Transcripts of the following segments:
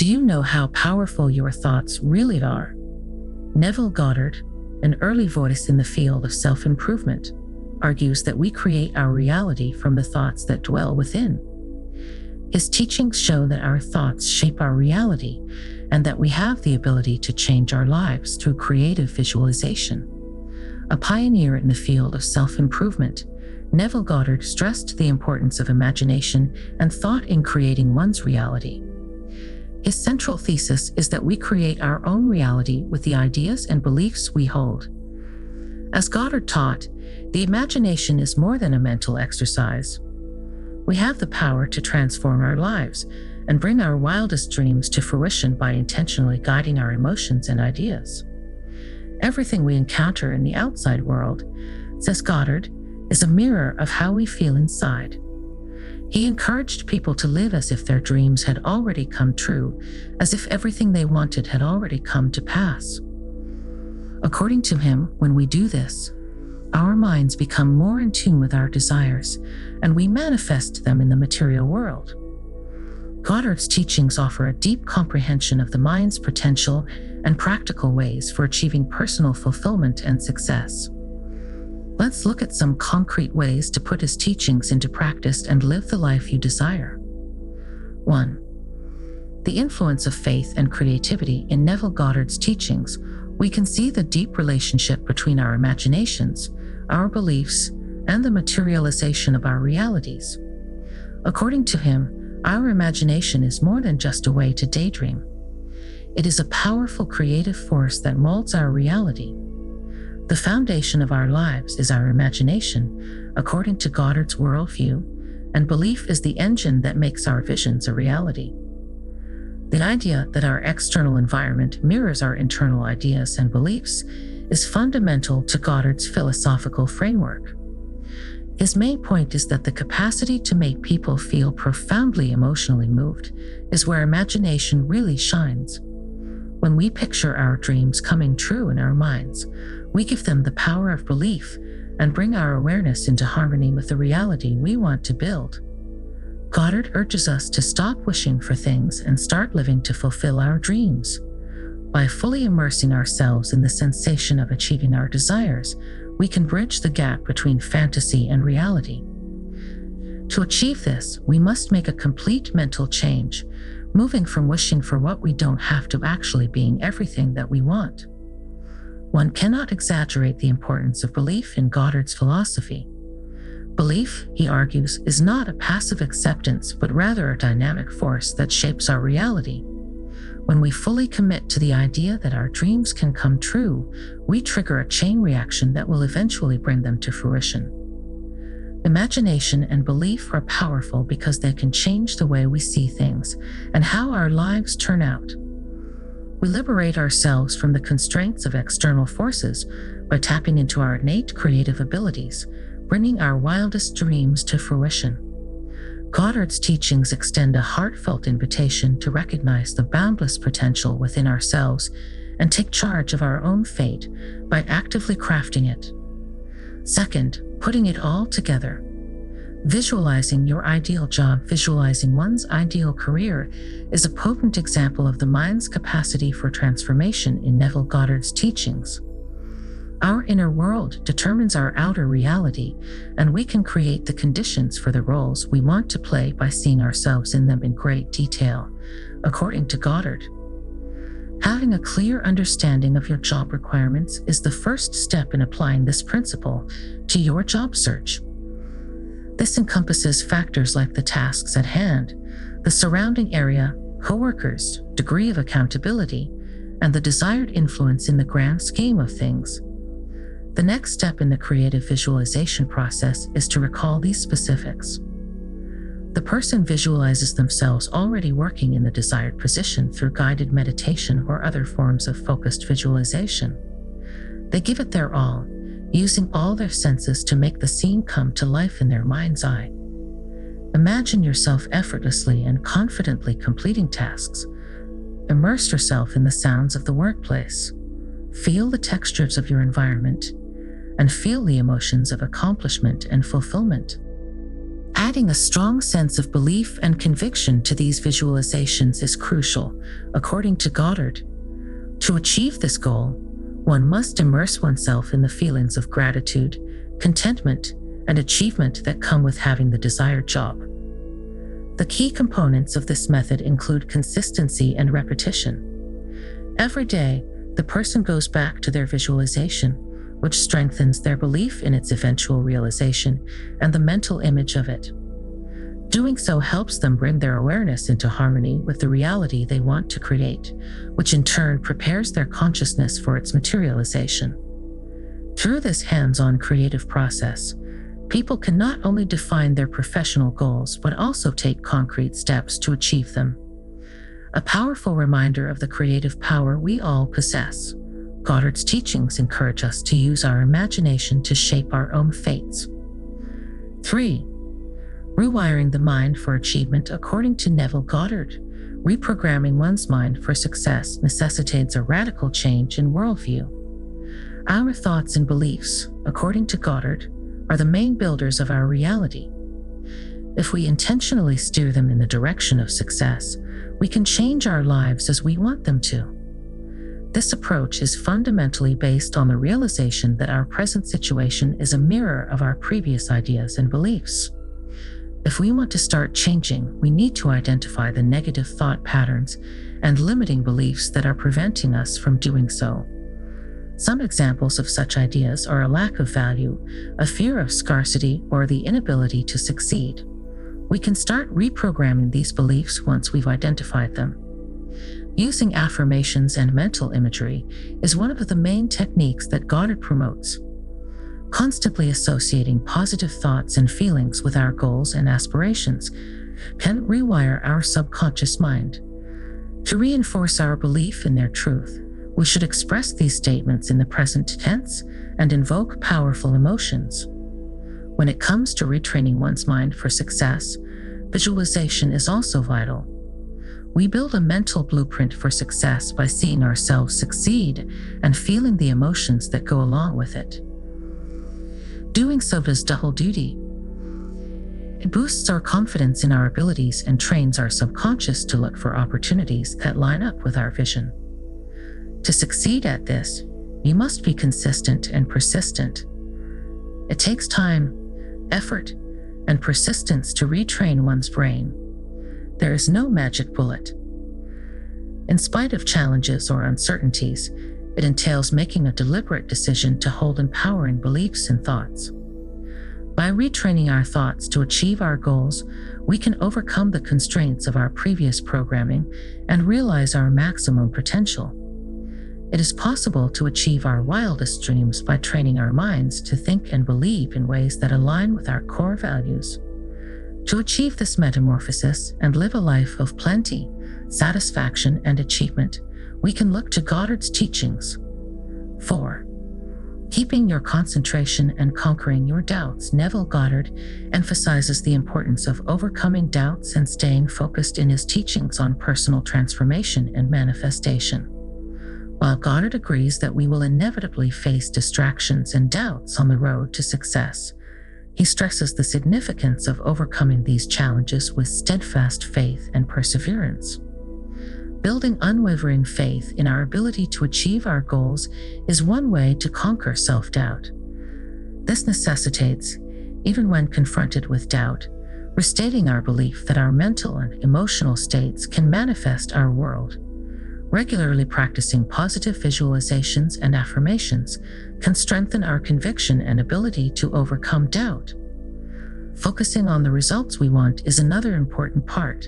Do you know how powerful your thoughts really are? Neville Goddard, an early voice in the field of self-improvement, argues that we create our reality from the thoughts that dwell within. His teachings show that our thoughts shape our reality and that we have the ability to change our lives through creative visualization. A pioneer in the field of self-improvement, Neville Goddard stressed the importance of imagination and thought in creating one's reality. His central thesis is that we create our own reality with the ideas and beliefs we hold. As Goddard taught, the imagination is more than a mental exercise. We have the power to transform our lives and bring our wildest dreams to fruition by intentionally guiding our emotions and ideas. Everything we encounter in the outside world, says Goddard, is a mirror of how we feel inside. He encouraged people to live as if their dreams had already come true, as if everything they wanted had already come to pass. According to him, when we do this, our minds become more in tune with our desires, and we manifest them in the material world. Goddard's teachings offer a deep comprehension of the mind's potential and practical ways for achieving personal fulfillment and success. Let's look at some concrete ways to put his teachings into practice and live the life you desire. 1. The influence of faith and creativity. In Neville Goddard's teachings, we can see the deep relationship between our imaginations, our beliefs, and the materialization of our realities. According to him, our imagination is more than just a way to daydream. It is a powerful creative force that molds our reality. The foundation of our lives is our imagination, according to Goddard's worldview, and belief is the engine that makes our visions a reality. The idea that our external environment mirrors our internal ideas and beliefs is fundamental to Goddard's philosophical framework. His main point is that the capacity to make people feel profoundly emotionally moved is where imagination really shines. When we picture our dreams coming true in our minds, we give them the power of belief and bring our awareness into harmony with the reality we want to build. Goddard urges us to stop wishing for things and start living to fulfill our dreams. By fully immersing ourselves in the sensation of achieving our desires, we can bridge the gap between fantasy and reality. To achieve this, we must make a complete mental change, moving from wishing for what we don't have to actually being everything that we want. One cannot exaggerate the importance of belief in Goddard's philosophy. Belief, he argues, is not a passive acceptance, but rather a dynamic force that shapes our reality. When we fully commit to the idea that our dreams can come true, we trigger a chain reaction that will eventually bring them to fruition. Imagination and belief are powerful because they can change the way we see things and how our lives turn out. We liberate ourselves from the constraints of external forces by tapping into our innate creative abilities, bringing our wildest dreams to fruition. Goddard's teachings extend a heartfelt invitation to recognize the boundless potential within ourselves and take charge of our own fate by actively crafting it. Second, putting it all together. Visualizing your ideal job, visualizing one's ideal career, is a potent example of the mind's capacity for transformation in Neville Goddard's teachings. Our inner world determines our outer reality, and we can create the conditions for the roles we want to play by seeing ourselves in them in great detail, according to Goddard. Having a clear understanding of your job requirements is the first step in applying this principle to your job search. This encompasses factors like the tasks at hand, the surrounding area, coworkers, degree of accountability, and the desired influence in the grand scheme of things. The next step in the creative visualization process is to recall these specifics. The person visualizes themselves already working in the desired position through guided meditation or other forms of focused visualization. They give it their all, using all their senses to make the scene come to life in their mind's eye. Imagine yourself effortlessly and confidently completing tasks. Immerse yourself in the sounds of the workplace. Feel the textures of your environment, and feel the emotions of accomplishment and fulfillment. Adding a strong sense of belief and conviction to these visualizations is crucial, according to Goddard. To achieve this goal, one must immerse oneself in the feelings of gratitude, contentment, and achievement that come with having the desired job. The key components of this method include consistency and repetition. Every day, the person goes back to their visualization, which strengthens their belief in its eventual realization and the mental image of it. Doing so helps them bring their awareness into harmony with the reality they want to create, which in turn prepares their consciousness for its materialization. Through this hands-on creative process, people can not only define their professional goals, but also take concrete steps to achieve them. A powerful reminder of the creative power we all possess. Goddard's teachings encourage us to use our imagination to shape our own fates. 3. Rewiring the mind for achievement. According to Neville Goddard, reprogramming one's mind for success necessitates a radical change in worldview. Our thoughts and beliefs, according to Goddard, are the main builders of our reality. If we intentionally steer them in the direction of success, we can change our lives as we want them to. This approach is fundamentally based on the realization that our present situation is a mirror of our previous ideas and beliefs. If we want to start changing, we need to identify the negative thought patterns and limiting beliefs that are preventing us from doing so. Some examples of such ideas are a lack of value, a fear of scarcity, or the inability to succeed. We can start reprogramming these beliefs once we've identified them. Using affirmations and mental imagery is one of the main techniques that Goddard promotes. Constantly associating positive thoughts and feelings with our goals and aspirations can rewire our subconscious mind. To reinforce our belief in their truth, we should express these statements in the present tense and invoke powerful emotions. When it comes to retraining one's mind for success, visualization is also vital. We build a mental blueprint for success by seeing ourselves succeed and feeling the emotions that go along with it. Doing so does double duty. It boosts our confidence in our abilities and trains our subconscious to look for opportunities that line up with our vision. To succeed at this, you must be consistent and persistent. It takes time, effort, and persistence to retrain one's brain. There is no magic bullet. In spite of challenges or uncertainties, it entails making a deliberate decision to hold empowering beliefs and thoughts. By retraining our thoughts to achieve our goals, we can overcome the constraints of our previous programming and realize our maximum potential. It is possible to achieve our wildest dreams by training our minds to think and believe in ways that align with our core values. To achieve this metamorphosis and live a life of plenty, satisfaction, and achievement, we can look to Goddard's teachings. 4. Keeping your concentration and conquering your doubts. Neville Goddard emphasizes the importance of overcoming doubts and staying focused in his teachings on personal transformation and manifestation. While Goddard agrees that we will inevitably face distractions and doubts on the road to success, he stresses the significance of overcoming these challenges with steadfast faith and perseverance. Building unwavering faith in our ability to achieve our goals is one way to conquer self-doubt. This necessitates, even when confronted with doubt, restating our belief that our mental and emotional states can manifest our world. Regularly practicing positive visualizations and affirmations can strengthen our conviction and ability to overcome doubt. Focusing on the results we want is another important part.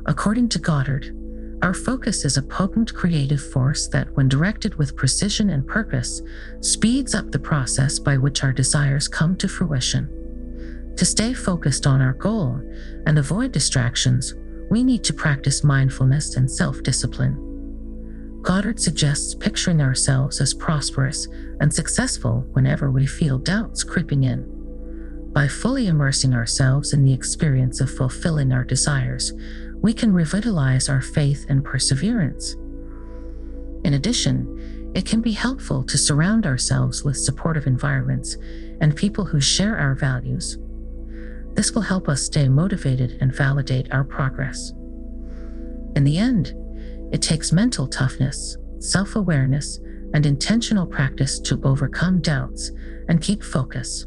According to Goddard, our focus is a potent creative force that, when directed with precision and purpose, speeds up the process by which our desires come to fruition. To stay focused on our goal and avoid distractions, we need to practice mindfulness and self-discipline. Goddard suggests picturing ourselves as prosperous and successful whenever we feel doubts creeping in. By fully immersing ourselves in the experience of fulfilling our desires, we can revitalize our faith and perseverance. In addition, it can be helpful to surround ourselves with supportive environments and people who share our values. This will help us stay motivated and validate our progress. In the end, it takes mental toughness, self-awareness, and intentional practice to overcome doubts and keep focus.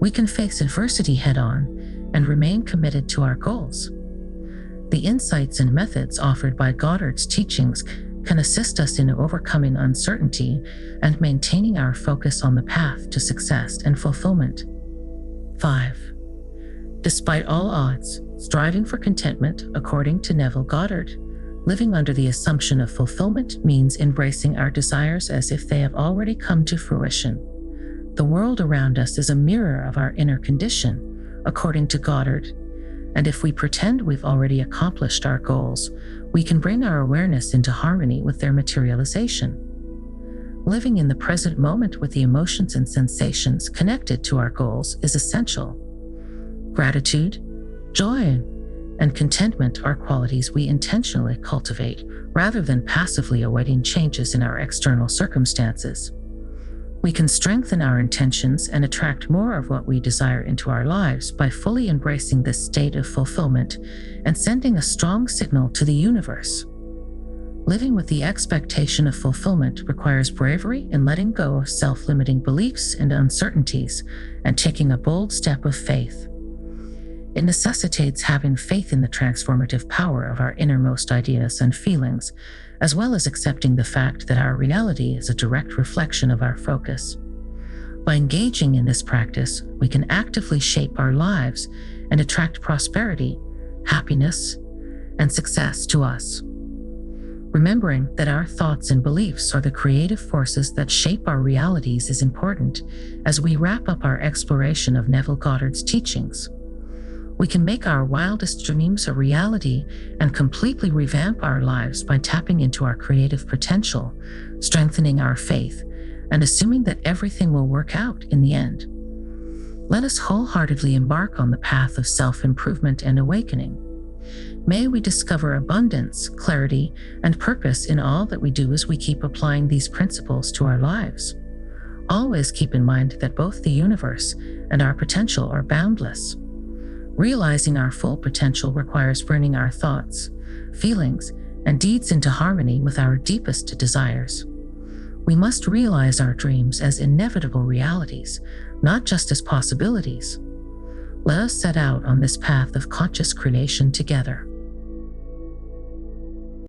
We can face adversity head-on and remain committed to our goals. The insights and methods offered by Goddard's teachings can assist us in overcoming uncertainty and maintaining our focus on the path to success and fulfillment. 5. Despite all odds, striving for contentment, according to Neville Goddard, living under the assumption of fulfillment means embracing our desires as if they have already come to fruition. The world around us is a mirror of our inner condition, according to Goddard, and if we pretend we've already accomplished our goals, we can bring our awareness into harmony with their materialization. Living in the present moment with the emotions and sensations connected to our goals is essential. Gratitude, joy, and contentment are qualities we intentionally cultivate rather than passively awaiting changes in our external circumstances. We can strengthen our intentions and attract more of what we desire into our lives by fully embracing this state of fulfillment and sending a strong signal to the universe. Living with the expectation of fulfillment requires bravery in letting go of self-limiting beliefs and uncertainties and taking a bold step of faith. It necessitates having faith in the transformative power of our innermost ideas and feelings, as well as accepting the fact that our reality is a direct reflection of our focus. By engaging in this practice, we can actively shape our lives and attract prosperity, happiness, and success to us. Remembering that our thoughts and beliefs are the creative forces that shape our realities is important as we wrap up our exploration of Neville Goddard's teachings. We can make our wildest dreams a reality and completely revamp our lives by tapping into our creative potential, strengthening our faith, and assuming that everything will work out in the end. Let us wholeheartedly embark on the path of self-improvement and awakening. May we discover abundance, clarity, and purpose in all that we do as we keep applying these principles to our lives. Always keep in mind that both the universe and our potential are boundless. Realizing our full potential requires bringing our thoughts, feelings, and deeds into harmony with our deepest desires. We must realize our dreams as inevitable realities, not just as possibilities. Let us set out on this path of conscious creation together.